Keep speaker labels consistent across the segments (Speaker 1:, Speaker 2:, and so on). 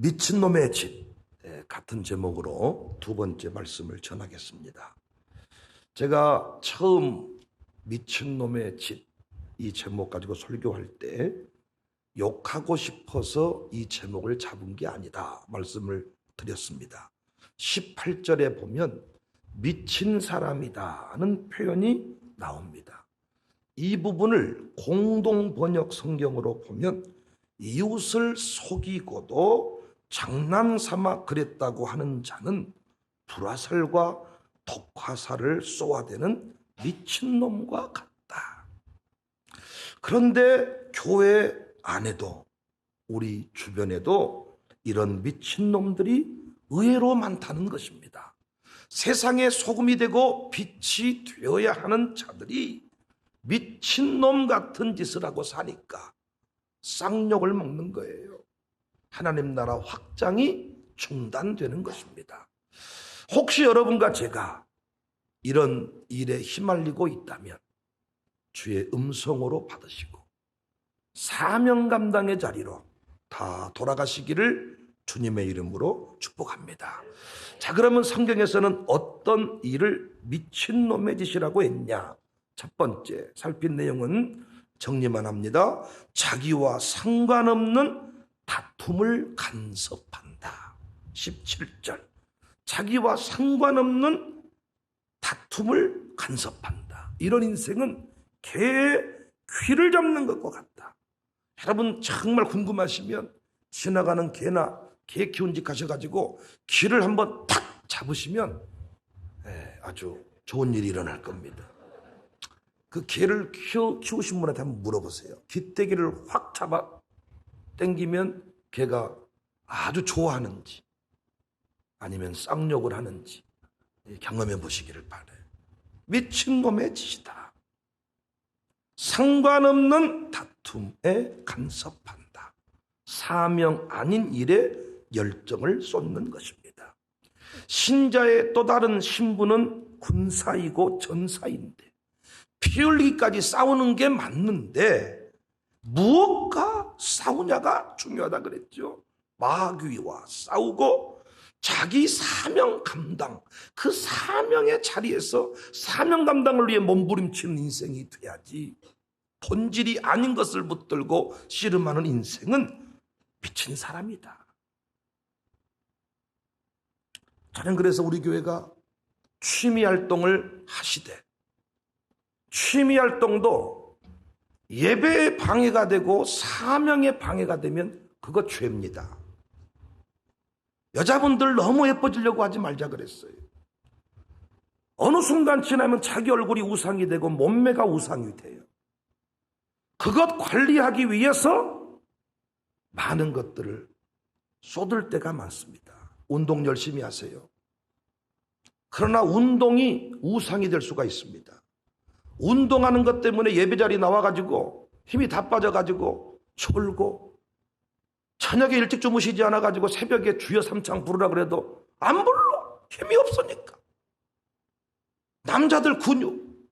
Speaker 1: 미친놈의 집, 같은 제목으로 두 번째 말씀을 전하겠습니다. 제가 처음 미친놈의 집, 이 제목 가지고 설교할 때 욕하고 싶어서 이 제목을 잡은 게 아니다 말씀을 드렸습니다. 18절에 보면 미친 사람이다는 표현이 나옵니다. 이 부분을 공동 번역 성경으로 보면 이웃을 속이고도 장난삼아 그랬다고 하는 자는 불화살과 독화살을 쏘아대는 미친놈과 같다. 그런데 교회 안에도 우리 주변에도 이런 미친놈들이 의외로 많다는 것입니다. 세상에 소금이 되고 빛이 되어야 하는 자들이 미친놈 같은 짓을 하고 사니까 쌍욕을 먹는 거예요. 하나님 나라 확장이 중단되는 것입니다. 혹시 여러분과 제가 이런 일에 휘말리고 있다면 주의 음성으로 받으시고 사명 감당의 자리로 다 돌아가시기를 주님의 이름으로 축복합니다. 자, 그러면 성경에서는 어떤 일을 미친놈의 짓이라고 했냐? 첫 번째 살핀 내용은 정리만 합니다. 자기와 상관없는 다툼을 간섭한다. 17절. 자기와 상관없는 다툼을 간섭한다. 이런 인생은 개의 귀를 잡는 것과 같다. 여러분 정말 궁금하시면 지나가는 개나 개 키운 집 가셔가지고 귀를 한번 탁 잡으시면 아주 좋은 일이 일어날 겁니다. 그 개를 키우신 분한테 한번 물어보세요. 귀때기를 확 잡아 당기면 개가 아주 좋아하는지 아니면 쌍욕을 하는지 경험해 보시기를 바라요. 미친놈의 짓이다. 상관없는 다툼에 간섭한다. 사명 아닌 일에 열정을 쏟는 것입니다. 신자의 또 다른 신분은 군사이고 전사인데 피 흘리기까지 싸우는 게 맞는데 무엇과 싸우냐가 중요하다 그랬죠. 마귀와 싸우고 자기 사명 감당, 그 사명의 자리에서 사명 감당을 위해 몸부림치는 인생이 돼야지 본질이 아닌 것을 붙들고 씨름하는 인생은 미친 사람이다. 저는 그래서 우리 교회가 취미활동을 하시되 취미활동도 예배에 방해가 되고 사명에 방해가 되면 그거 죄입니다. 여자분들 너무 예뻐지려고 하지 말자 그랬어요. 어느 순간 지나면 자기 얼굴이 우상이 되고 몸매가 우상이 돼요. 그것 관리하기 위해서 많은 것들을 쏟을 때가 많습니다. 운동 열심히 하세요. 그러나 운동이 우상이 될 수가 있습니다. 운동하는 것 때문에 예배자리 나와가지고 힘이 다 빠져가지고 졸고 저녁에 일찍 주무시지 않아가지고 새벽에 주여 삼창 부르라 그래도 안 불러. 힘이 없으니까. 남자들 근육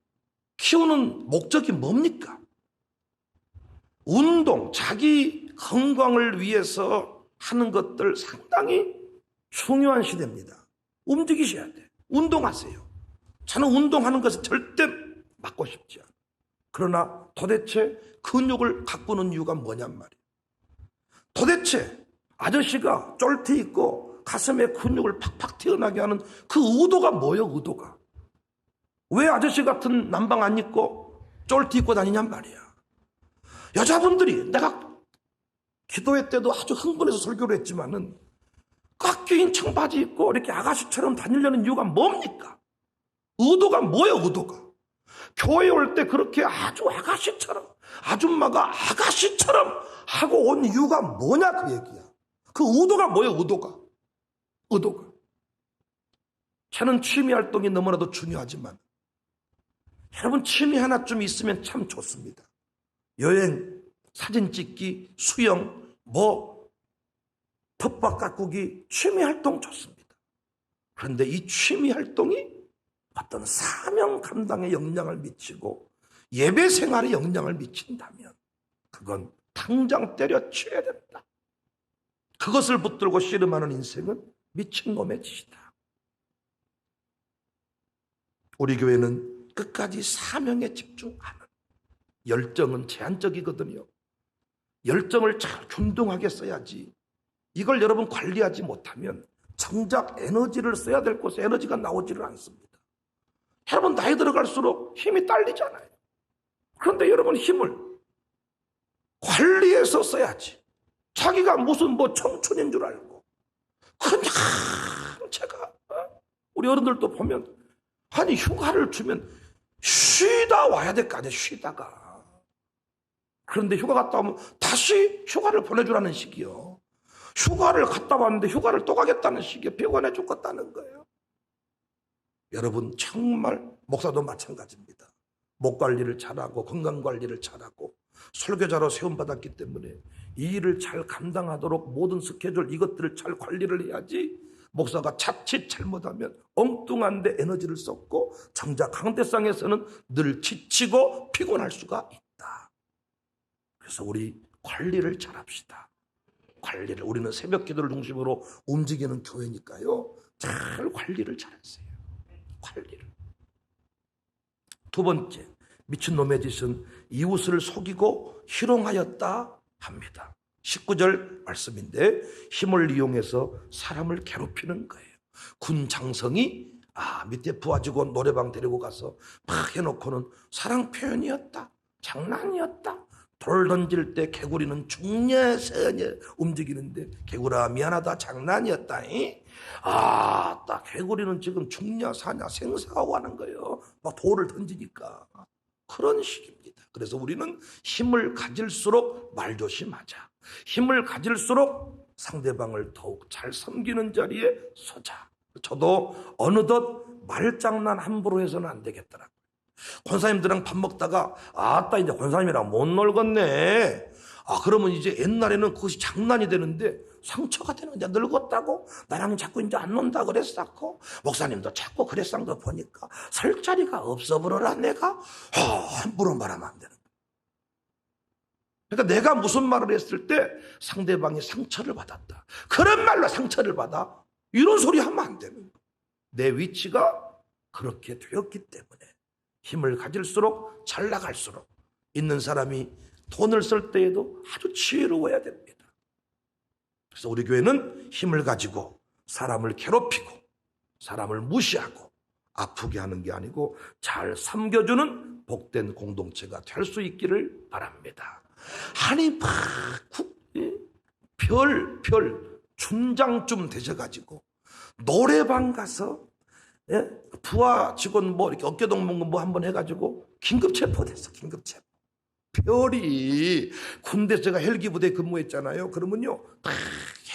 Speaker 1: 키우는 목적이 뭡니까? 운동, 자기 건강을 위해서 하는 것들 상당히 중요한 시대입니다. 움직이셔야 돼. 운동하세요. 저는 운동하는 것을 절대 막고 싶지 않아. 그러나 도대체 근육을 가꾸는 이유가 뭐냔 말이에요. 도대체 아저씨가 쫄티 있고 가슴에 근육을 팍팍 튀어나게 하는 그 의도가 뭐예요? 의도가. 왜 아저씨 같은 남방 안 입고 쫄티 입고 다니냔 말이야. 여자분들이 내가 기도회 때도 아주 흥분해서 설교를 했지만은 꽉 끼인 청바지 입고 이렇게 아가씨처럼 다니려는 이유가 뭡니까? 의도가 뭐예요? 의도가. 교회 올 때 그렇게 아주 아가씨처럼 아줌마가 아가씨처럼 하고 온 이유가 뭐냐 그 얘기야. 그 의도가 뭐예요? 의도가. 저는 취미활동이 너무나도 중요하지만 여러분 취미 하나쯤 있으면 참 좋습니다. 여행, 사진 찍기, 수영, 텃밭 가꾸기 취미활동 좋습니다. 그런데 이 취미활동이 어떤 사명 감당에 영향을 미치고 예배 생활에 영향을 미친다면 그건 당장 때려쳐야 된다. 그 그것을 붙들고 씨름하는 인생은 미친놈의 짓이다. 우리 교회는 끝까지 사명에 집중하는, 열정은 제한적이거든요. 열정을 잘 균등하게 써야지. 이걸 여러분 관리하지 못하면 정작 에너지를 써야 될 곳에 에너지가 나오지를 않습니다. 여러분 나이 들어갈수록 힘이 딸리잖아요. 그런데 여러분 힘을 관리해서 써야지. 자기가 무슨 청춘인 줄 알고 그냥 제가 우리 어른들도 보면 아니 휴가를 주면 쉬다 와야 될 거 아니에요. 쉬다가. 그런데 휴가 갔다 오면 다시 휴가를 보내주라는 식이요. 휴가를 갔다 왔는데 휴가를 또 가겠다는 식이요. 피곤해 죽겠다는 거예요. 여러분 정말 목사도 마찬가지입니다. 목 관리를 잘하고 건강 관리를 잘하고 설교자로 세움받았기 때문에 이 일을 잘 감당하도록 모든 스케줄 이것들을 잘 관리를 해야지. 목사가 자칫 잘못하면 엉뚱한 데 에너지를 썼고 정작 강대상에서는 늘 지치고 피곤할 수가 있다. 그래서 우리 관리를 잘합시다. 관리를, 우리는 새벽 기도를 중심으로 움직이는 교회니까요. 잘 관리를 잘하세요. 관리를. 두 번째, 미친놈의 짓은 이웃을 속이고 희롱하였다 합니다. 19절 말씀인데 힘을 이용해서 사람을 괴롭히는 거예요. 군 장성이 밑에 부하 직원 노래방 데리고 가서 막 해놓고는 사랑 표현이었다, 장난이었다. 돌 던질 때 개구리는 중녀서녀 움직이는데 개구라 미안하다 장난이었다. 딱 개구리는 지금 중녀 사냐 생사하고 하는 거예요. 막 돌을 던지니까. 그런 식입니다. 그래서 우리는 힘을 가질수록 말조심하자. 힘을 가질수록 상대방을 더욱 잘 섬기는 자리에 서자. 저도 어느덧 말장난 함부로 해서는 안 되겠더라고요. 권사님들이랑 밥 먹다가 아따 이제 권사님이랑 못 놀겠네. 그러면 이제 옛날에는 그것이 장난이 되는데 상처가 되는 거야. 늙었다고 나랑 자꾸 이제 안 논다 그랬었고 목사님도 자꾸 그랬던 거 보니까 설 자리가 없어 버려라. 내가 함부로 말하면 안 되는 거야. 그러니까 내가 무슨 말을 했을 때 상대방이 상처를 받았다, 그런 말로 상처를 받아, 이런 소리 하면 안 되는 거야. 내 위치가 그렇게 되었기 때문에 힘을 가질수록 잘 나갈수록 있는 사람이 돈을 쓸 때에도 아주 지혜로워야 됩니다. 그래서 우리 교회는 힘을 가지고 사람을 괴롭히고 사람을 무시하고 아프게 하는 게 아니고 잘 섬겨주는 복된 공동체가 될 수 있기를 바랍니다. 아니 별 춘장쯤 되셔가지고 노래방 가서 부하 직원 이렇게 어깨동무 한번 해가지고 긴급 체포됐어. 긴급 체포. 별이 군대 제가 헬기 부대에 근무했잖아요. 그러면요 딱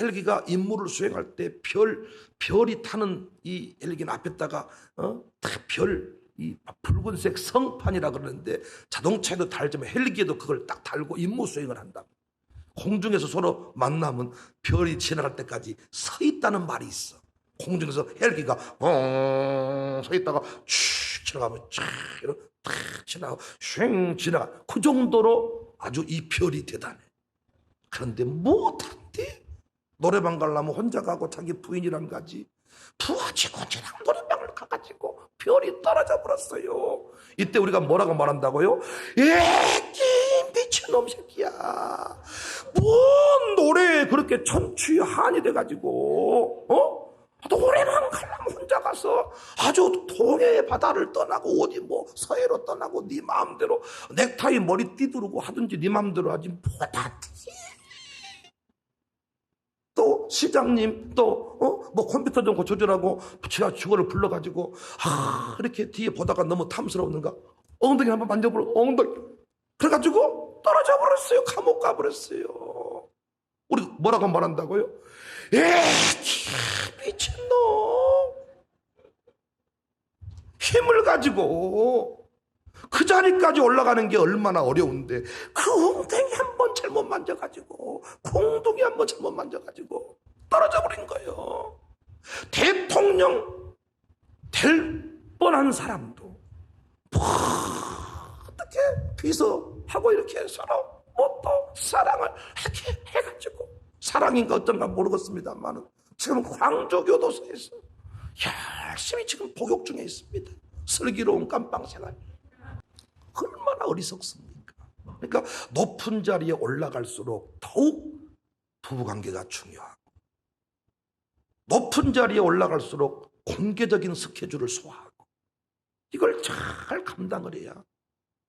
Speaker 1: 헬기가 임무를 수행할 때 별이 타는 이 헬기는 앞에다가 딱 이 붉은색 성판이라 그러는데 자동차에도 달지만 헬기에도 그걸 딱 달고 임무 수행을 한다. 공중에서 서로 만나면 별이 지나갈 때까지 서 있다는 말이 있어. 공중에서 헬기가 서 있다가 쭉 지나가면 탁 지나가 쉥 지나가. 그 정도로 아주 이 별이 대단해. 그런데 못한대. 노래방 가려면 혼자 가고 자기 부인이랑 가지. 부하 직원이랑 노래방을 가가지고 별이 떨어져 버렸어요. 이때 우리가 뭐라고 말한다고요? 미친놈 새끼야. 뭔 노래에 그렇게 천추한이 돼가지고 노래방 가려면 혼자 가서 아주 동해의 바다를 떠나고 어디 서해로 떠나고 네 마음대로 넥타이 머리 띠두르고 하든지 네 마음대로 하지 못하지. 또 시장님 컴퓨터 좀 고쳐주라고 제가 직원을 불러가지고 이렇게 뒤에 보다가 너무 탐스러웠는가 엉덩이 한번 만져보려 엉덩이 그래가지고 떨어져 버렸어요. 감옥 가버렸어요. 우리 뭐라고 말한다고요? 미친놈. 힘을 가지고 그 자리까지 올라가는 게 얼마나 어려운데 그 엉덩이 한번 잘못 만져가지고 공둥이 한번 잘못 만져가지고 떨어져 버린 거예요. 대통령 될 뻔한 사람도 어떻게 비서하고 이렇게 서로 또 사랑을 이렇게 해가지고 사랑인가 어떤가 모르겠습니다만 지금 광주교도소에서 열심히 지금 복역 중에 있습니다. 슬기로운 깜빵 생활. 얼마나 어리석습니까? 그러니까 높은 자리에 올라갈수록 더욱 부부관계가 중요하고, 높은 자리에 올라갈수록 공개적인 스케줄을 소화하고, 이걸 잘 감당을 해야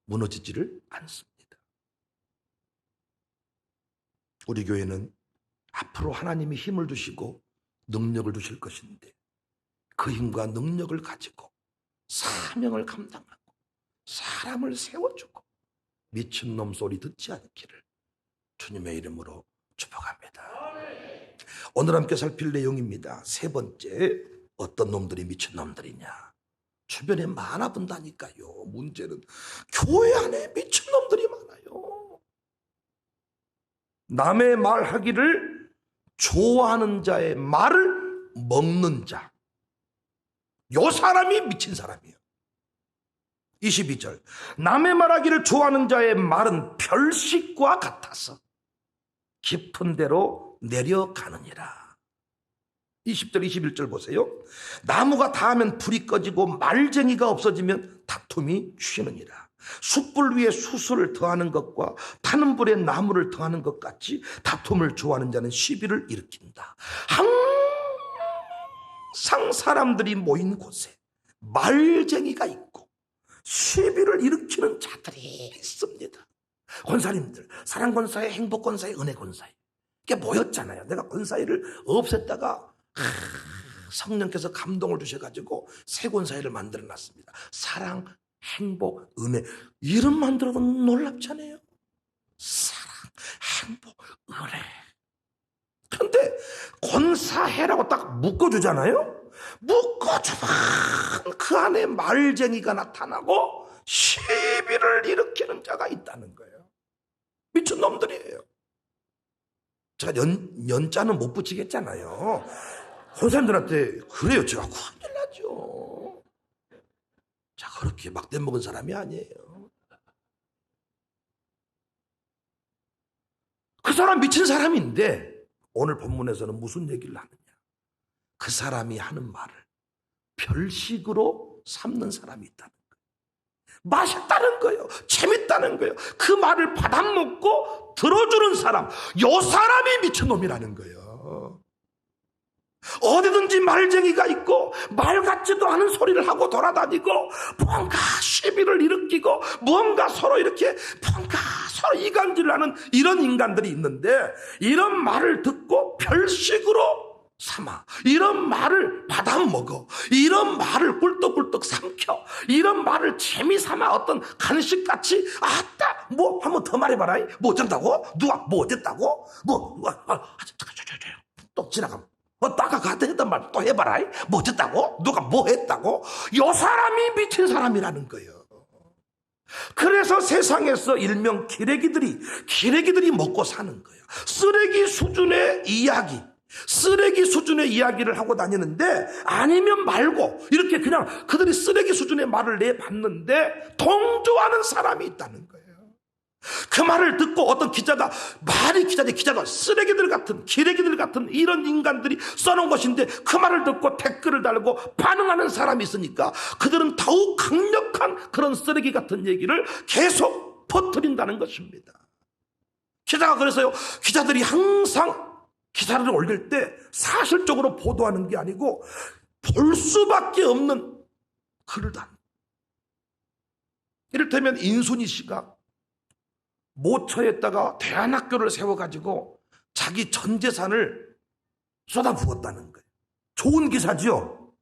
Speaker 1: 무너지지를 않습니다. 우리 교회는 앞으로 하나님이 힘을 주시고 능력을 주실 것인데, 그 힘과 능력을 가지고 사명을 감당하고 사람을 세워주고 미친놈 소리 듣지 않기를 주님의 이름으로 축복합니다. 오늘 함께 살필 내용입니다. 세 번째, 어떤 놈들이 미친놈들이냐. 주변에 많아 본다니까요. 문제는 교회 안에 미친놈들이 많아요. 남의 말하기를 좋아하는 자의 말을 먹는 자, 요 사람이 미친 사람이에요. 22절, 남의 말하기를 좋아하는 자의 말은 별식과 같아서 깊은 데로 내려가느니라. 20절 21절 보세요. 나무가 닿으면 불이 꺼지고 말쟁이가 없어지면 다툼이 쉬느니라. 숯불 위에 수수를 더하는 것과 타는 불에 나무를 더하는 것 같이 다툼을 좋아하는 자는 시비를 일으킨다. 항상 사람들이 모인 곳에 말쟁이가 있고 시비를 일으키는 자들이 있습니다. 권사님들, 사랑권사회, 행복권사회, 은혜권사회, 이게 모였잖아요. 내가 권사회를 없앴다가 성령께서 감동을 주셔가지고 새 권사회를 만들어놨습니다. 사랑, 행복, 은혜, 이름만 들어도 놀랍잖아요. 사랑, 행복, 은혜. 그런데 권사회라고 딱 묶어주잖아요. 묶어주면 그 안에 말쟁이가 나타나고 시비를 일으키는 자가 있다는 거예요. 미친놈들이에요. 제가 연자는 못 붙이겠잖아요. 권사님들한테 그래요. 제가 큰일 나죠. 자, 그렇게 막대 먹은 사람이 아니에요. 그 사람 미친 사람인데 오늘 본문에서는 무슨 얘기를 하느냐. 그 사람이 하는 말을 별식으로 삼는 사람이 있다는 거예요. 맛있다는 거예요. 재밌다는 거예요. 그 말을 받아먹고 들어주는 사람, 요 사람이 미친놈이라는 거예요. 어디든지 말쟁이가 있고 말 같지도 않은 소리를 하고 돌아다니고 뭔가 시비를 일으키고 뭔가 서로 이렇게 뭔가 서로 이간질을 하는 이런 인간들이 있는데, 이런 말을 듣고 별식으로 삼아, 이런 말을 받아먹어, 이런 말을 꿀떡꿀떡 삼켜, 이런 말을 재미삼아 어떤 간식같이 아따 뭐 한번 더 말해봐라. 뭐 어쩐다고? 누가 뭐 어쨌다고? 또 지나가면 또 아까 그한테 했던 말 또 해봐라. 뭐 어쨌다고? 누가 뭐 했다고? 요 사람이 미친 사람이라는 거예요. 그래서 세상에서 일명 기레기들이 먹고 사는 거예요. 쓰레기 수준의 이야기, 쓰레기 수준의 이야기를 하고 다니는데, 아니면 말고 이렇게 그냥 그들이 쓰레기 수준의 말을 내봤는데 동조하는 사람이 있다는 거예요. 그 말을 듣고 어떤 기자가 쓰레기들 같은, 기레기들 같은 이런 인간들이 써놓은 것인데, 그 말을 듣고 댓글을 달고 반응하는 사람이 있으니까 그들은 더욱 강력한 그런 쓰레기 같은 얘기를 계속 퍼뜨린다는 것입니다. 기자가 그래서요, 기자들이 항상 기사를 올릴 때 사실적으로 보도하는 게 아니고 볼 수밖에 없는 글을 단. 이를테면 인순이 씨가 모처에다가 대안학교를 세워가지고 자기 전 재산을 쏟아부었다는 거예요. 좋은 기사지요.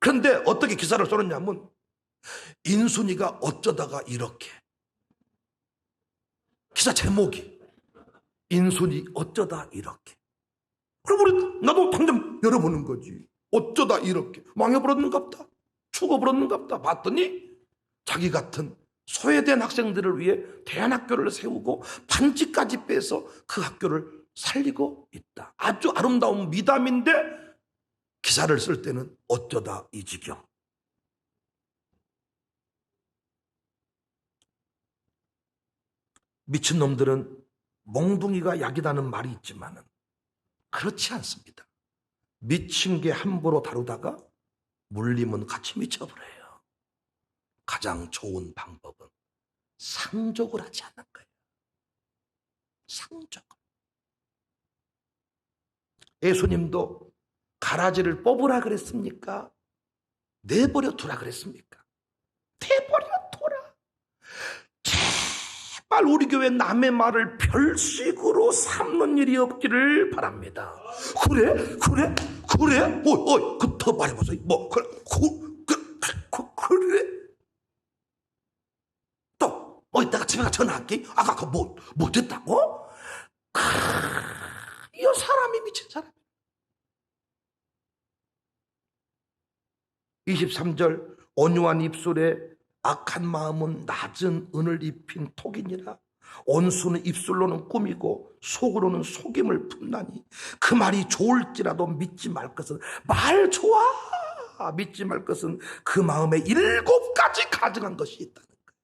Speaker 1: 그런데 어떻게 기사를 써놨냐면, 인순이가 어쩌다가 이렇게, 기사 제목이 인순이 어쩌다 이렇게. 그럼 나도 당장 열어보는 거지. 어쩌다 이렇게 망해버렸는갑다, 죽어버렸는갑다 봤더니 자기 같은 소외된 학생들을 위해 대안학교를 세우고 반지까지 빼서 그 학교를 살리고 있다. 아주 아름다운 미담인데 기사를 쓸 때는 어쩌다 이 지경. 미친놈들은 몽둥이가 약이라는 말이 있지만 그렇지 않습니다. 미친 게 함부로 다루다가 물리면 같이 미쳐버려요. 가장 좋은 방법은 상족을 하지 않는 거예요. 상족. 예수님도 가라지를 뽑으라 그랬습니까? 내버려 두라 그랬습니까? 내버려 둬라. 제발 우리 교회 남의 말을 별식으로 삼는 일이 없기를 바랍니다. 그래? 더 말해보세요. 그래? 또, 이따가 집에 가 전화할게. 아까 뭐 됐다고? 이 사람이 미친 사람. 23절, 온유한 입술에 악한 마음은 낮은 은을 입힌 톡이니라. 온수는 입술로는 꿈이고 속으로는 속임을 품나니 그 말이 좋을지라도 믿지 말 것은, 말 좋아, 믿지 말 것은 그 마음에 7가지 가증한 것이 있다는 거예요.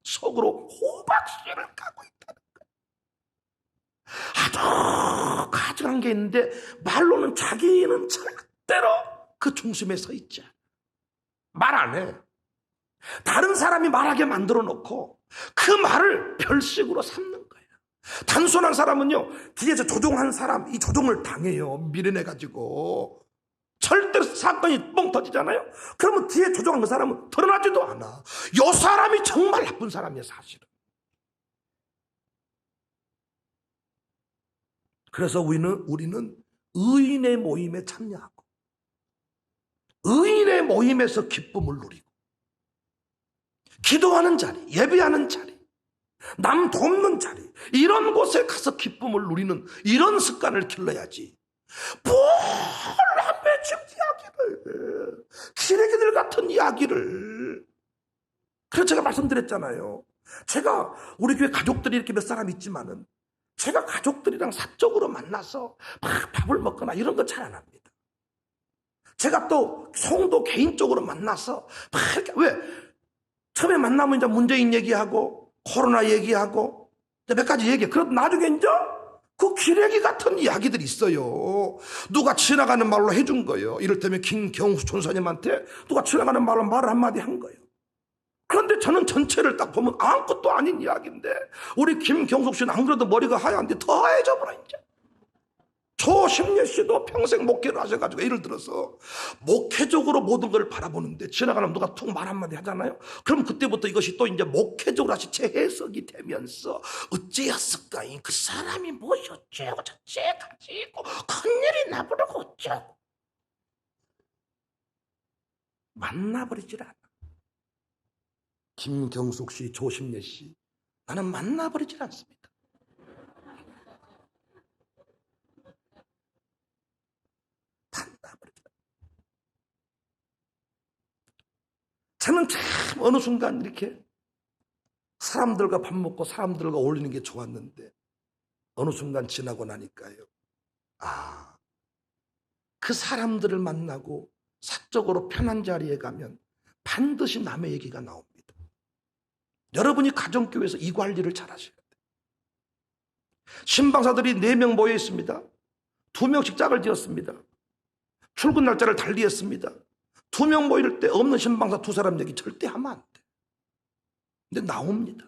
Speaker 1: 속으로 호박씨를 까고 있다는 거예요. 아주 가증한 게 있는데 말로는 자기는 절대로 그 중심에 서 있지. 말 안 해. 다른 사람이 말하게 만들어 놓고 그 말을 별식으로 삼는 거예요. 단순한 사람은요, 뒤에서 조종한 사람, 이 조종을 당해요. 미련해가지고. 절대로 사건이 뻥 터지잖아요. 그러면 뒤에 조종한 그 사람은 드러나지도 않아. 이 사람이 정말 나쁜 사람이에요, 사실은. 그래서 우리는 의인의 모임에 참여하고 의인의 모임에서 기쁨을 누리고 기도하는 자리, 예배하는 자리, 남 돕는 자리, 이런 곳에 가서 기쁨을 누리는 이런 습관을 길러야지. 뭘 남의 집 이야기를, 기레기들 같은 이야기를. 그래서 제가 말씀드렸잖아요. 제가 우리 교회 가족들이 이렇게 몇 사람 있지만은 제가 가족들이랑 사적으로 만나서 막 밥을 먹거나 이런 거 잘 안 합니다. 제가 또 성도 개인적으로 만나서 막 이렇게, 왜? 처음에 만나면 이제 문재인 얘기하고 코로나 얘기하고 몇 가지 얘기. 그래도 나중에 이제 그 기레기 같은 이야기들이 있어요. 누가 지나가는 말로 해준 거예요. 이를테면 김경수 전사님한테 누가 지나가는 말로 말을 한마디 한 거예요. 그런데 저는 전체를 딱 보면 아무것도 아닌 이야기인데 우리 김경숙 씨는 안 그래도 머리가 하얀데 더 하얘져 버려 이제. 조심예 씨도 평생 목회를 하셔가지고 예를 들어서 목회적으로 모든 걸 바라보는데 지나가면 누가 툭 말 한마디 하잖아요. 그럼 그때부터 이것이 또 이제 목회적으로 다시 재해석이 되면서 어찌였을까? 그 사람이 무엇이 어째고 저째 가지고 큰일이 나버리고 어쩌고 만나버리질 않아. 김경숙 씨, 조심예 씨, 나는 만나버리질 않습니다. 저는 참 어느 순간 이렇게 사람들과 밥 먹고 사람들과 어울리는 게 좋았는데 어느 순간 지나고 나니까요. 그 사람들을 만나고 사적으로 편한 자리에 가면 반드시 남의 얘기가 나옵니다. 여러분이 가정교회에서 이 관리를 잘 하셔야 돼요. 신방사들이 4명 모여 있습니다. 2명씩 짝을 지었습니다. 출근 날짜를 달리했습니다. 2명 모일 때 없는 신방사 2사람 얘기 절대 하면 안 돼. 근데 나옵니다.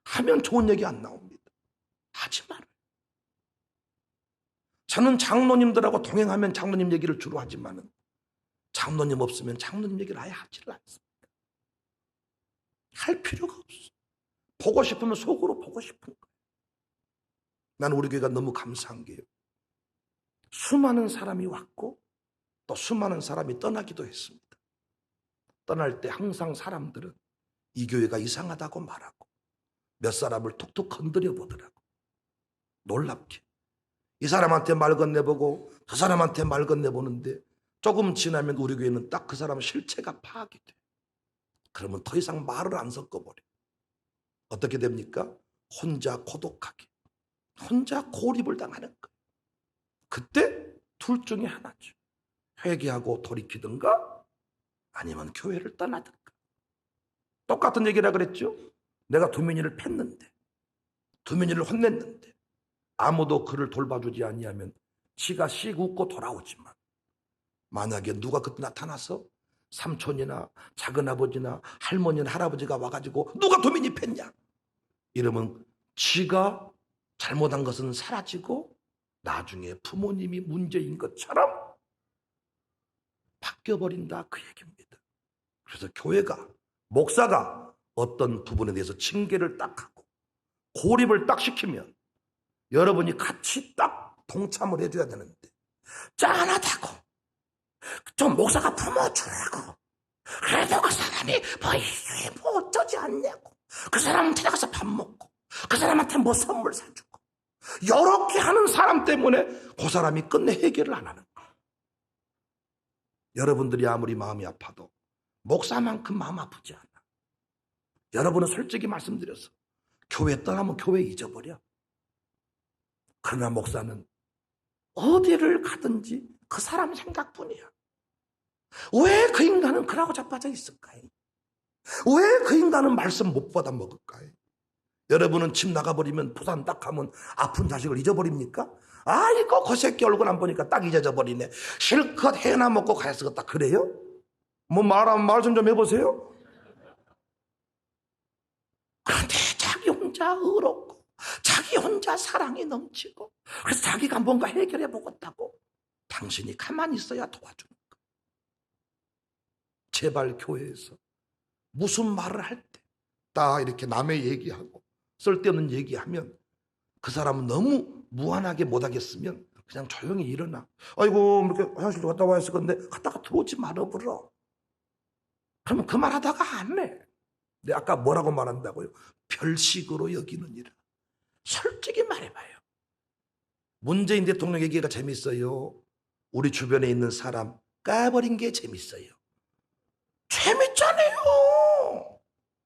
Speaker 1: 하면 좋은 얘기 안 나옵니다. 하지 말아요. 저는 장로님들하고 동행하면 장로님 얘기를 주로 하지만은 장로님 없으면 장로님 얘기를 아예 하지를 않습니다. 할 필요가 없어. 보고 싶으면 속으로 보고 싶은 거예요. 나는 우리 교회가 너무 감사한 게요. 수많은 사람이 왔고 또 수많은 사람이 떠나기도 했습니다. 떠날 때 항상 사람들은 이 교회가 이상하다고 말하고 몇 사람을 툭툭 건드려 보더라고. 놀랍게. 이 사람한테 말 건네보고 저 사람한테 말 건네보는데 조금 지나면 우리 교회는 딱 그 사람 실체가 파악이 돼. 그러면 더 이상 말을 안 섞어버려. 어떻게 됩니까? 혼자 고독하게. 혼자 고립을 당하는 거예요. 그때 둘 중에 하나죠. 회개하고 돌이키든가 아니면 교회를 떠나든가. 똑같은 얘기라 그랬죠. 내가 두민이를 팼는데 두민이를 혼냈는데 아무도 그를 돌봐주지 아니하면 지가 씩 웃고 돌아오지만, 만약에 누가 그때 나타나서 삼촌이나 작은아버지나 할머니나 할아버지가 와가지고 누가 도민입했냐 이러면 지가 잘못한 것은 사라지고 나중에 부모님이 문제인 것처럼 바뀌어버린다, 그 얘기입니다. 그래서 교회가, 목사가 어떤 부분에 대해서 징계를 딱 하고 고립을 딱 시키면 여러분이 같이 딱 동참을 해줘야 되는데, 짠하다고 좀 목사가 품어주라고, 그래도 그 사람이 뭐 어쩌지 않냐고, 그 사람 찾아가서 밥 먹고 그 사람한테 뭐 선물 사주고, 이렇게 하는 사람 때문에 그 사람이 끝내 해결을 안 하는 거예요. 여러분들이 아무리 마음이 아파도 목사만큼 마음 아프지 않아. 여러분은 솔직히 말씀드려서 교회 떠나면 교회 잊어버려. 그러나 목사는 어디를 가든지 그 사람 생각뿐이야. 왜 그 인간은 그러고 자빠져 있을까요? 왜 그 인간은 말씀 못 받아 먹을까요? 여러분은 집 나가버리면, 부산 딱 가면 아픈 자식을 잊어버립니까? 아이고 그 새끼 얼굴 안 보니까 딱 잊어버리네. 실컷 해나 먹고 가야 쓰겠다, 그래요? 뭐 말 좀 해보세요. 그런데 자기 혼자 의롭고 자기 혼자 사랑이 넘치고, 그래서 자기가 뭔가 해결해 보겠다고 당신이 가만히 있어야 도와주는 거예요. 제발 교회에서 무슨 말을 할 때 딱 이렇게 남의 얘기하고 쓸데없는 얘기하면 그 사람은 너무 무한하게 못하겠으면 그냥 조용히 일어나. 아이고 이렇게 화장실도 갔다 와야 했을 건데 갔다가 들어오지 말아버려. 그러면 그 말하다가 안 해. 내가 아까 뭐라고 말한다고요? 별식으로 여기느니라. 솔직히 말해봐요. 문재인 대통령 얘기가 재밌어요? 우리 주변에 있는 사람 까버린 게 재밌어요? 재밌잖아요.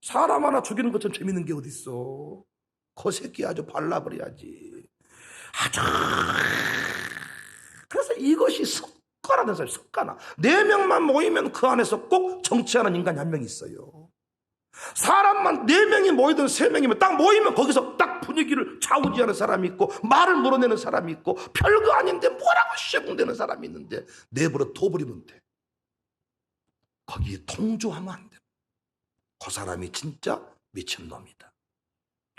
Speaker 1: 사람 하나 죽이는 것처럼 재밌는 게 어딨어. 그 새끼 아주 발라버려야지. 아주. 그래서 이것이 습관화된 사람이 습관화. 4명만 모이면 그 안에서 꼭 정치하는 인간이 한 명 있어요. 사람만 4명이 모이든 3명이면 딱 모이면 거기서 딱 분위기를 좌우지하는 사람이 있고, 말을 물어내는 사람이 있고, 별거 아닌데 뭐라고 쉐붕대는 사람이 있는데 내버려 둬버리면 돼. 거기에 통조하면 안 돼. 그 사람이 진짜 미친놈이다.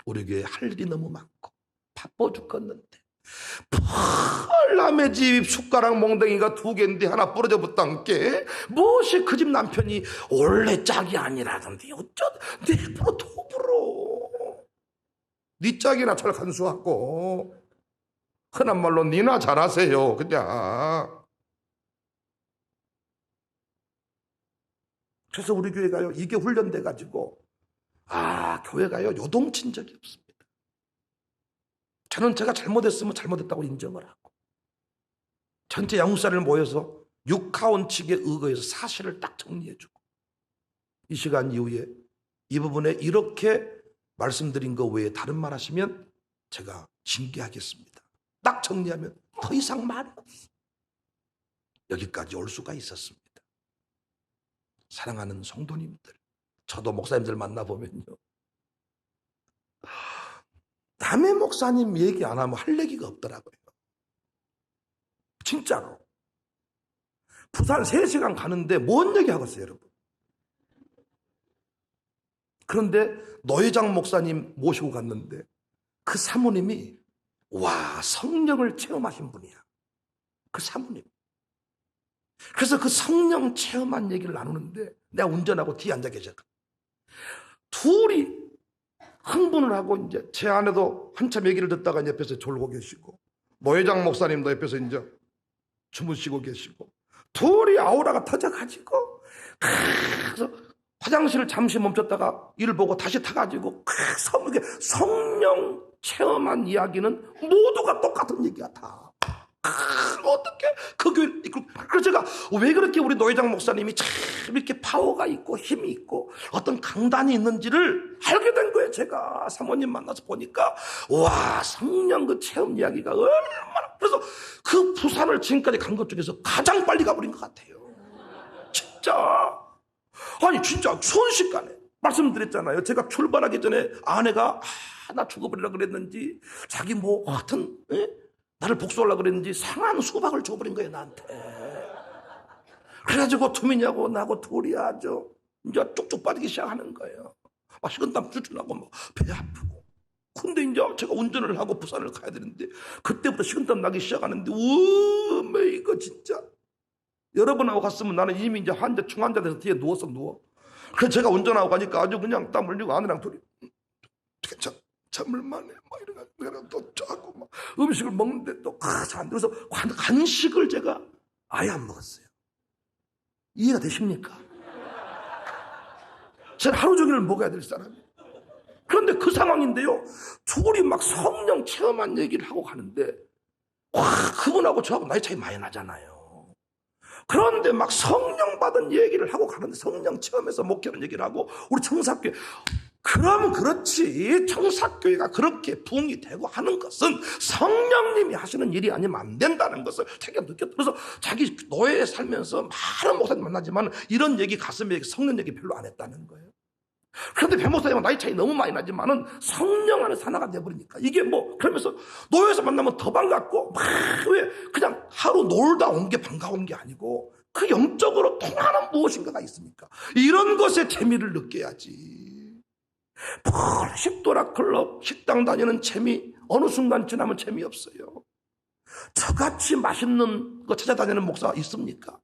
Speaker 1: 우리 교회 할 일이 너무 많고 바빠 죽겠는데 남의 집 숟가락 몽댕이가 2개인데 하나 부러져 붙단 게 무엇이 그 집 남편이 원래 짝이 아니라던데 내버려 둬버려. 네 짝이나 잘 간수하고, 흔한 말로 니나 잘하세요 그냥. 그래서 우리 교회가요, 이게 훈련돼 가지고 교회가요 요동친 적이 없습니다. 저는 제가 잘못했으면 잘못했다고 인정을 하고, 전체 양육사를 모여서 육하원칙에 의거해서 사실을 딱 정리해주고, 이 시간 이후에 이 부분에 이렇게 말씀드린 거 외에 다른 말 하시면 제가 징계하겠습니다. 딱 정리하면 더 이상 말이 없어. 여기까지 올 수가 있었습니다. 사랑하는 성도님들, 저도 목사님들 만나보면요, 남의 목사님 얘기 안 하면 할 얘기가 없더라고요. 진짜로. 부산 3시간 가는데 뭔 얘기 하겠어요, 여러분? 그런데 노회장 목사님 모시고 갔는데 그 사모님이 성령을 체험하신 분이야. 그 사모님. 그래서 그 성령 체험한 얘기를 나누는데 내가 운전하고 뒤에 앉아 계셨거든. 둘이 흥분을 하고, 이제 제 아내도 한참 얘기를 듣다가 옆에서 졸고 계시고, 노회장 목사님도 옆에서 이제 주무시고 계시고, 둘이 아우라가 터져가지고, 그래서 화장실을 잠시 멈췄다가 일 보고 다시 타가지고, 성령 체험한 이야기는 모두가 똑같은 얘기야, 다. 어떻게 그 교회. 그래서 제가 왜 그렇게 우리 노회장 목사님이 참 이렇게 파워가 있고 힘이 있고 어떤 강단이 있는지를 알게 된 거예요. 제가 사모님 만나서 보니까 성령 그 체험 이야기가 얼마나. 그래서 그 부산을 지금까지 간 것 중에서 가장 빨리 가버린 것 같아요. 진짜. 아니 진짜 순식간에 말씀드렸잖아요. 제가 출발하기 전에 아내가 나 죽어버리려고 그랬는지 자기 뭐 하여튼 나를 복수하려고 그랬는지 상한 수박을 줘버린 거예요 나한테. 그래가지고 투민이하고 나하고 둘이 아주 이제 쭉쭉 빠지기 시작하는 거예요. 막 식은땀 줄줄 나고 막 배 아프고. 근데 이제 제가 운전을 하고 부산을 가야 되는데 그때부터 식은땀 나기 시작하는데 우메 이거 진짜 여러분하고 갔으면 나는 이미 이제 중환자 돼서 뒤에 누워. 그래서 제가 운전하고 가니까 아주 그냥 땀 흘리고 아내랑 둘이 참을만해 막 이래가지고 내가 또 짜고 막 음식을 먹는데 또 잘 안 들어서 간식을 제가 아예 안 먹었어요. 이해가 되십니까? 저는 하루 종일 먹어야 될 사람이에요. 그런데 그 상황인데요, 둘이 막 성령 체험한 얘기를 하고 가는데 와, 그분하고 저하고 나이 차이 많이 나잖아요. 그런데 막 성령 받은 얘기를 하고 가는데 성령 체험에서 목회하는 얘기를 하고 우리 청사교회 그럼 그렇지 청사교회가 그렇게 부흥이 되고 하는 것은 성령님이 하시는 일이 아니면 안 된다는 것을 자기가 느꼈다. 그래서 자기 노예에 살면서 많은 목사님 만나지만 이런 얘기 가슴에 성령 얘기 별로 안 했다는 거예요. 그런데 배 목사님은 나이 차이 너무 많이 나지만은 성령 안에 하나가 돼버리니까 이게 뭐 그러면서 노예에서 만나면 더 반갑고 막 왜 그냥 하루 놀다 온 게 반가운 게 아니고 그 영적으로 통하는 무엇인가가 있으니까 이런 것에 재미를 느껴야지. 식도락 클럽 식당 다니는 재미 어느 순간 지나면 재미없어요. 저같이 맛있는 거 찾아다니는 목사가 있습니까?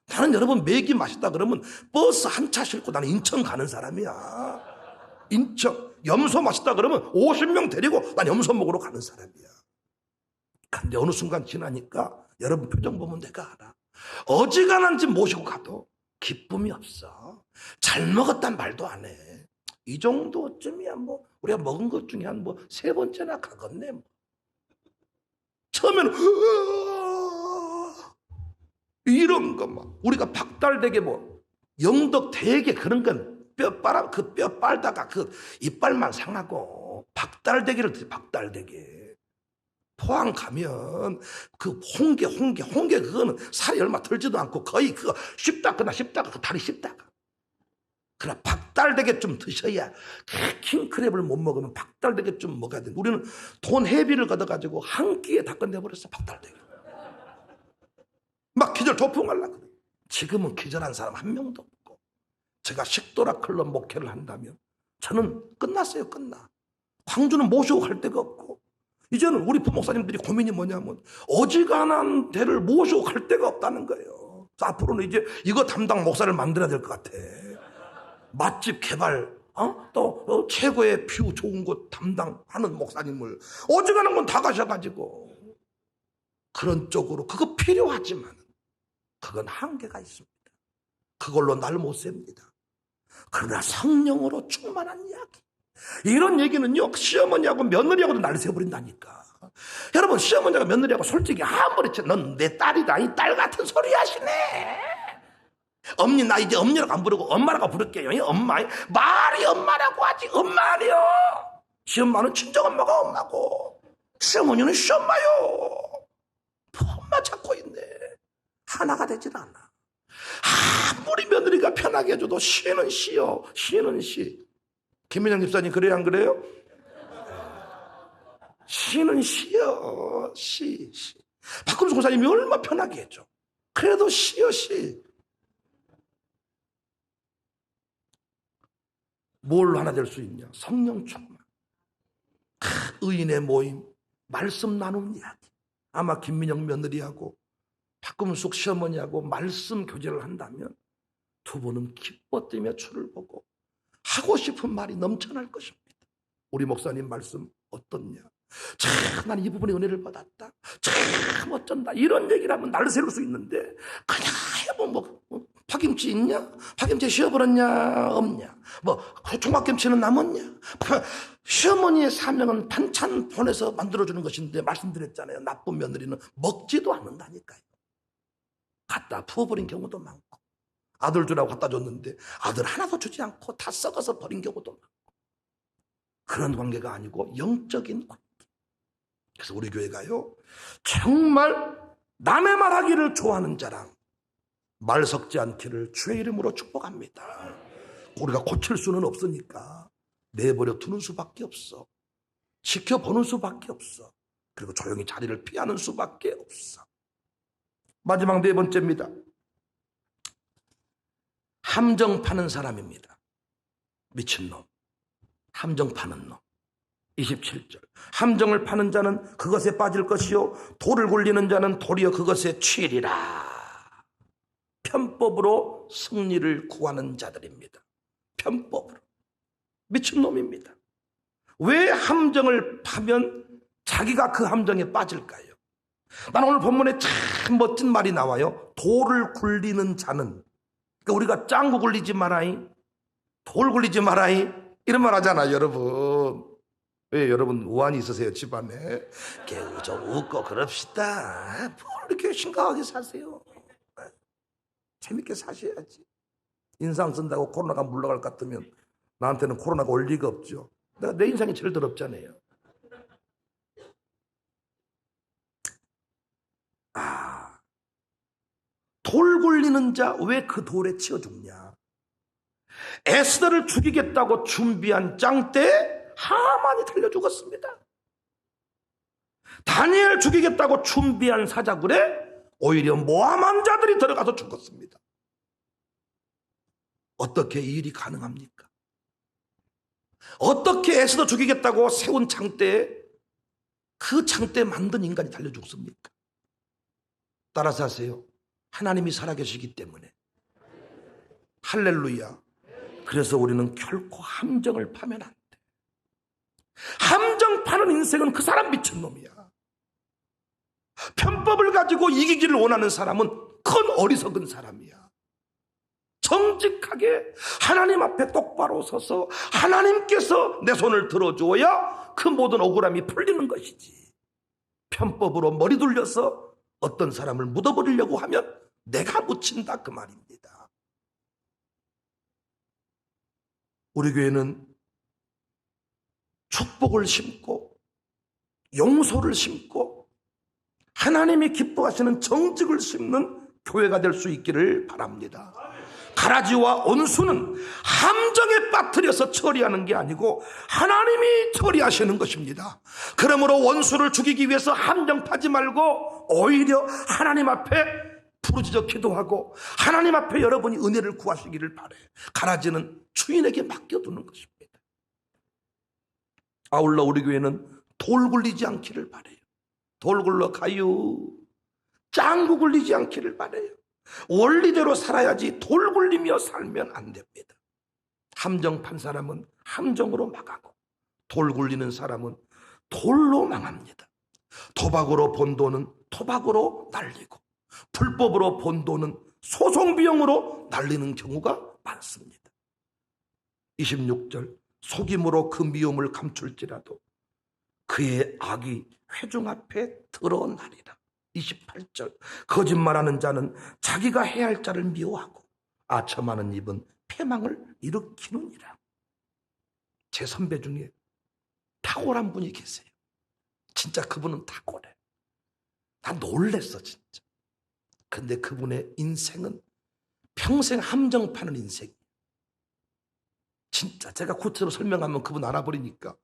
Speaker 1: 나는 여러분 매기 맛있다 그러면 버스 한 차 싣고 나는 인천 가는 사람이야. 인천 염소 맛있다 그러면 50명 데리고 난 염소 먹으러 가는 사람이야. 근데 어느 순간 지나니까 여러분 표정 보면 내가 알아. 어지간한 집 모시고 가도 기쁨이 없어. 잘 먹었단 말도 안 해. 이 정도쯤이야 뭐 우리가 먹은 것 중에 한 뭐 세 번째나 가겠네 뭐. 처음에는 이런 거 막 우리가 박달되게 뭐 영덕 되게 그런 건 뼈 빨다가 그 이빨만 상하고 박달대게를 드세요. 박달대게 포항 가면 그 홍게 그거는 살이 얼마 들지도 않고 거의 그거 씹다가 그 다리 씹다가 그래 박달대게 좀 드셔야 킹크랩을 못 먹으면 박달대게 좀 먹어야 돼. 우리는 돈 회비를 걷어가지고 한 끼에 다 끝내버렸어. 박달대게 막 기절 도풍하려고 그래. 지금은 기절한 사람 한 명도 없고 제가 식도락 클럽 목회를 한다면 저는 끝났어요. 끝나. 광주는 모시고 갈 데가 없고 이제는 우리 부목사님들이 고민이 뭐냐면 어지간한 데를 모시고 갈 데가 없다는 거예요. 그래서 앞으로는 이제 이거 담당 목사를 만들어야 될 것 같아. 맛집 개발 또 최고의 뷰 좋은 곳 담당하는 목사님을 어지간한 건 다 가셔가지고 그런 쪽으로 그거 필요하지만 그건 한계가 있습니다. 그걸로 날 못 셉니다. 그러나 성령으로 충만한 이야기 이런 얘기는요 시어머니하고 며느리하고도 날 세버린다니까. 여러분 시어머니하고 며느리하고 솔직히 아무리 넌 내 딸이다 이 딸 같은 소리 하시네. 엄니 나 이제 엄니라고 안 부르고 엄마라고 부를게요. 엄마 말이 엄마라고 하지 엄마래요. 시엄마는 친정엄마가 엄마고 시어머니는 시엄마요. 엄마 찾고 있네. 하나가 되질 않아. 아무리 며느리가 편하게 해줘도 시는 시요. 시는 시. 김민영 집사님 그래요 안 그래요? 시는 시요. 시. 박금수 목사님이 얼마나 편하게 해줘. 그래도 시요 시. 뭘로 하나 될 수 있냐? 성령 충만. 의인의 모임. 말씀 나누는 이야기. 아마 김민영 며느리하고 박금숙 시어머니하고 말씀 교제를 한다면 두 분은 기뻐 뛰며 주를 보고 하고 싶은 말이 넘쳐날 것입니다. 우리 목사님 말씀 어떻냐? 참 난 이 부분에 은혜를 받았다. 참 어쩐다. 이런 얘기를 하면 날을 세울 수 있는데 그냥 해보 파김치 있냐? 파김치 씌워버렸냐? 없냐? 총각김치는 남았냐? 시어머니의 사명은 반찬 보내서 만들어주는 것인데 말씀드렸잖아요. 나쁜 며느리는 먹지도 않는다니까요. 갖다 부어버린 경우도 많고 아들 주라고 갖다 줬는데 아들 하나도 주지 않고 다 썩어서 버린 경우도 많고 그런 관계가 아니고 영적인 관계. 그래서 우리 교회가요 정말 남의 말하기를 좋아하는 자랑 말 섞지 않기를 주의 이름으로 축복합니다. 우리가 고칠 수는 없으니까 내버려 두는 수밖에 없어. 지켜보는 수밖에 없어. 그리고 조용히 자리를 피하는 수밖에 없어. 마지막 네 번째입니다. 함정 파는 사람입니다. 미친놈, 함정 파는 놈. 27절. 함정을 파는 자는 그것에 빠질 것이요 돌을 굴리는 자는 도리어 그것에 취리라. 편법으로 승리를 구하는 자들입니다. 편법으로. 미친놈입니다. 왜 함정을 파면 자기가 그 함정에 빠질까요? 난 오늘 본문에 참 멋진 말이 나와요. 돌을 굴리는 자는, 그러니까 우리가 짱구 굴리지 마라이, 돌 굴리지 마라이, 이런 말 하잖아요, 여러분. 왜 여러분 우환이 있으세요, 집안에? 좀 웃고 그럽시다. 뭘 이렇게 심각하게 사세요? 재밌게 사셔야지. 인상 쓴다고 코로나가 물러갈 것 같으면 나한테는 코로나가 올 리가 없죠. 내가 내 인상이 제일 더럽잖아요. 돌 굴리는 자 왜 그 돌에 치여 죽냐? 에스더를 죽이겠다고 준비한 짱때 하만이 달려 죽었습니다. 다니엘 죽이겠다고 준비한 사자굴에 오히려 모함한 자들이 들어가서 죽었습니다. 어떻게 이 일이 가능합니까? 어떻게 에스더 죽이겠다고 세운 창대에 그 창대 만든 인간이 달려 죽습니까? 따라서 하세요. 하나님이 살아계시기 때문에. 할렐루야. 그래서 우리는 결코 함정을 파면 안 돼. 함정 파는 인생은 그 사람 미친놈이야. 편법을 가지고 이기기를 원하는 사람은 큰 어리석은 사람이야. 정직하게 하나님 앞에 똑바로 서서 하나님께서 내 손을 들어줘야 그 모든 억울함이 풀리는 것이지. 편법으로 머리 돌려서 어떤 사람을 묻어버리려고 하면 내가 묻힌다, 그 말입니다. 우리 교회는 축복을 심고 용서를 심고 하나님이 기뻐하시는 정직을 심는 교회가 될 수 있기를 바랍니다. 가라지와 온수는 함정에 빠뜨려서 처리하는 게 아니고 하나님이 처리하시는 것입니다. 그러므로 원수를 죽이기 위해서 함정 파지 말고 오히려 하나님 앞에 부르짖어 기도하고 하나님 앞에 여러분이 은혜를 구하시기를 바래. 가라지는 주인에게 맡겨두는 것입니다. 아울러 우리 교회는 돌 굴리지 않기를 바래요. 돌 굴러 가요. 짱구 굴리지 않기를 바래요. 원리대로 살아야지 돌 굴리며 살면 안 됩니다. 함정 판 사람은 함정으로 망하고 돌 굴리는 사람은 돌로 망합니다. 도박으로 번 돈은 도박으로 날리고 불법으로 번 돈은 소송비용으로 날리는 경우가 많습니다. 26절. 속임으로 그 미움을 감출지라도 그의 악이 회중 앞에 드러나리라. 28절. 거짓말하는 자는 자기가 해야 할 자를 미워하고 아첨하는 입은 패망을 일으키느니라. 제 선배 중에 탁월한 분이 계세요. 진짜 그분은 탁월해. 나 놀랬어 진짜. 근데 그분의 인생은 평생 함정 파는 인생이에요. 진짜 제가 구체적으로 설명하면 그분 알아버리니까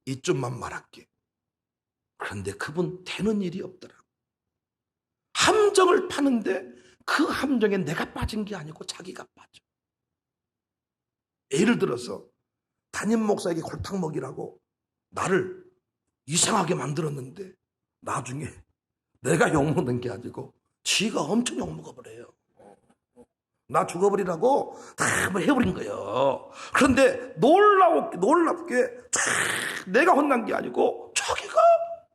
Speaker 1: 이쯤만 말할게. 그런데 그분 되는 일이 없더라고. 함정을 파는데 그 함정에 내가 빠진 게 아니고 자기가 빠져. 예를 들어서 담임 목사에게 골탕 먹이라고 나를 이상하게 만들었는데 나중에 내가 욕먹는 게 아니고 지가 엄청 욕먹어버려요. 나 죽어버리라고 다 해버린 거예요. 그런데 놀랍게 내가 혼난 게 아니고 자기가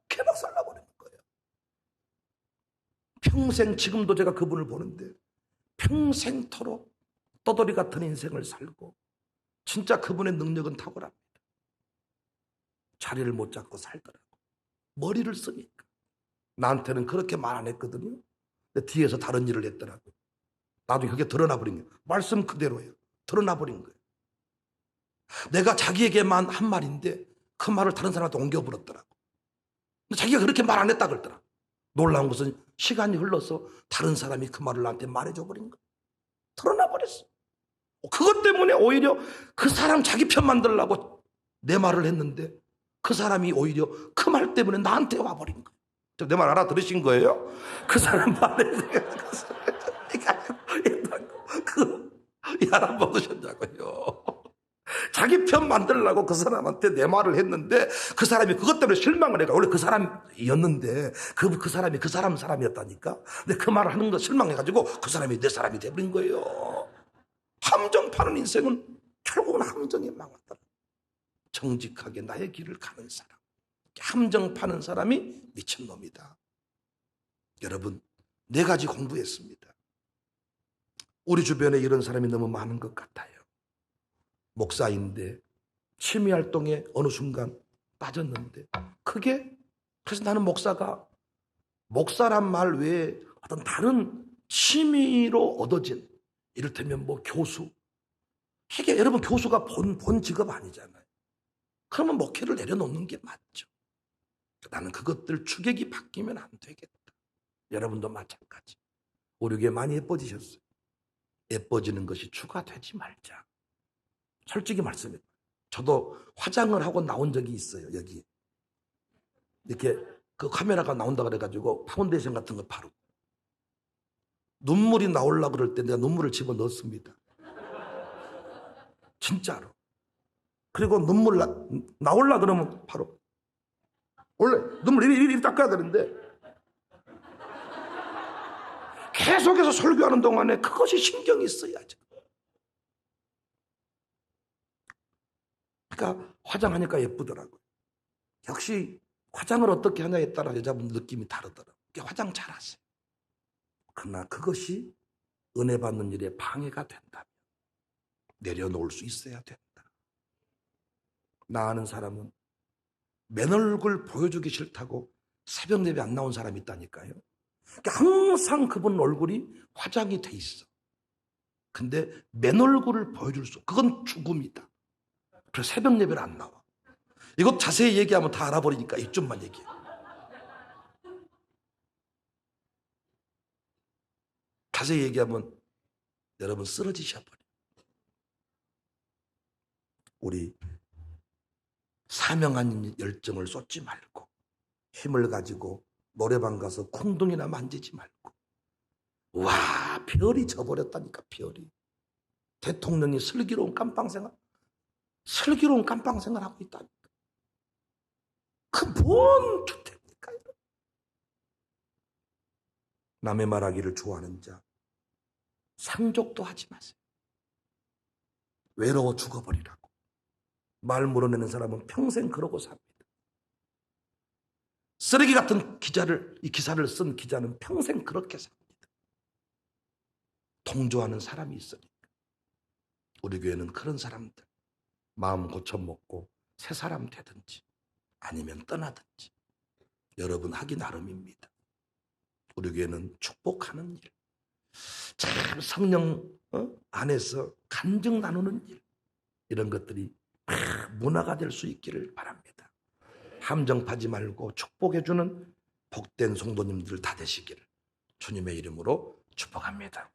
Speaker 1: 개박살나버리는 거예요. 평생, 지금도 제가 그분을 보는데 평생토록 떠돌이 같은 인생을 살고 진짜 그분의 능력은 탁월합니다. 자리를 못 잡고 살더라고. 머리를 쓰니까. 나한테는 그렇게 말 안 했거든요. 근데 뒤에서 다른 일을 했더라고. 나중에 그게 드러나버린 거예요. 말씀 그대로예요. 드러나버린 거예요. 내가 자기에게만 한 말인데 그 말을 다른 사람한테 옮겨버렸더라고. 자기가 그렇게 말 안 했다 그랬더라. 놀라운 것은 시간이 흘러서 다른 사람이 그 말을 나한테 말해줘 버린 거예요. 드러나버렸어. 그것 때문에 오히려 그 사람 자기 편 만들려고 내 말을 했는데 그 그 사람이 오히려 그 말 때문에 나한테 와버린 거예요. 내 말 알아들으신 거예요? 그 사람 말에 알아먹으셨냐고요. 자기 편 만들려고 그 사람한테 내 말을 했는데 그 사람이 그것 때문에 실망을 해가. 원래 그 사람이었는데 그 사람이 그 사람이었다니까. 근데 그 말을 하는 거 실망해가지고 그 사람이 내 사람이 돼버린 거예요. 함정 파는 인생은 결국은 함정에 망한다. 정직하게 나의 길을 가는 사람, 함정 파는 사람이 미친놈이다. 여러분, 4가지 공부했습니다. 우리 주변에 이런 사람이 너무 많은 것 같아요. 목사인데 취미활동에 어느 순간 빠졌는데 그래서 나는 목사란 말 외에 어떤 다른 취미로 얻어진, 이를테면 뭐 교수, 이게 여러분 교수가 본 직업 아니잖아요. 그러면 목회를 내려놓는 게 맞죠. 나는 그것들 추격이 바뀌면 안 되겠다. 여러분도 마찬가지. 우리 교회 많이 예뻐지셨어요. 예뻐지는 것이 주가 되지 말자. 솔직히 말씀해요. 저도 화장을 하고 나온 적이 있어요. 여기 이렇게 그 카메라가 나온다 그래가지고 파운데이션 같은 거 바르고 눈물이 나오려고 그럴 때 내가 눈물을 집어넣습니다. 진짜로. 그리고 눈물 나오려 그러면 바로 원래 눈물 이리 닦아야 되는데 계속해서 설교하는 동안에 그것이 신경이 쓰여야죠. 그러니까 화장하니까 예쁘더라고요. 역시 화장을 어떻게 하냐에 따라 여자분 느낌이 다르더라고요. 화장 잘하세요. 그러나 그것이 은혜 받는 일에 방해가 된다면 내려놓을 수 있어야 된다. 나 아는 사람은 맨 얼굴 보여주기 싫다고 새벽 예배 안 나온 사람이 있다니까요. 그러니까 항상 그분 얼굴이 화장이 돼 있어. 근데 맨 얼굴을 보여줄 수, 그건 죽음이다. 그래서 새벽 예배를 안 나와. 이것 자세히 얘기하면 다 알아버리니까 이쪽만 얘기해. 자세히 얘기하면 여러분 쓰러지셔버려. 우리 사명한 열정을 쏟지 말고 힘을 가지고 노래방 가서 콩둥이나 만지지 말고. 와, 별이 져버렸다니까. 별이. 대통령이 슬기로운 깜빵생활 하고 있다니까. 그 뭔 주택입니까? 남의 말하기를 좋아하는 자 상족도 하지 마세요. 외로워 죽어버리라고. 말 물어내는 사람은 평생 그러고 삽니다. 쓰레기 같은 이 기사를 쓴 기자는 평생 그렇게 삽니다. 동조하는 사람이 있으니까. 우리 교회는 그런 사람들 마음 고쳐먹고 새 사람 되든지 아니면 떠나든지 여러분 하기 나름입니다. 우리 교회는 축복하는 일, 참 성령 안에서 간증 나누는 일, 이런 것들이 문화가 될 수 있기를 바랍니다. 함정파지 말고 축복해주는 복된 성도님들 다 되시기를 주님의 이름으로 축복합니다.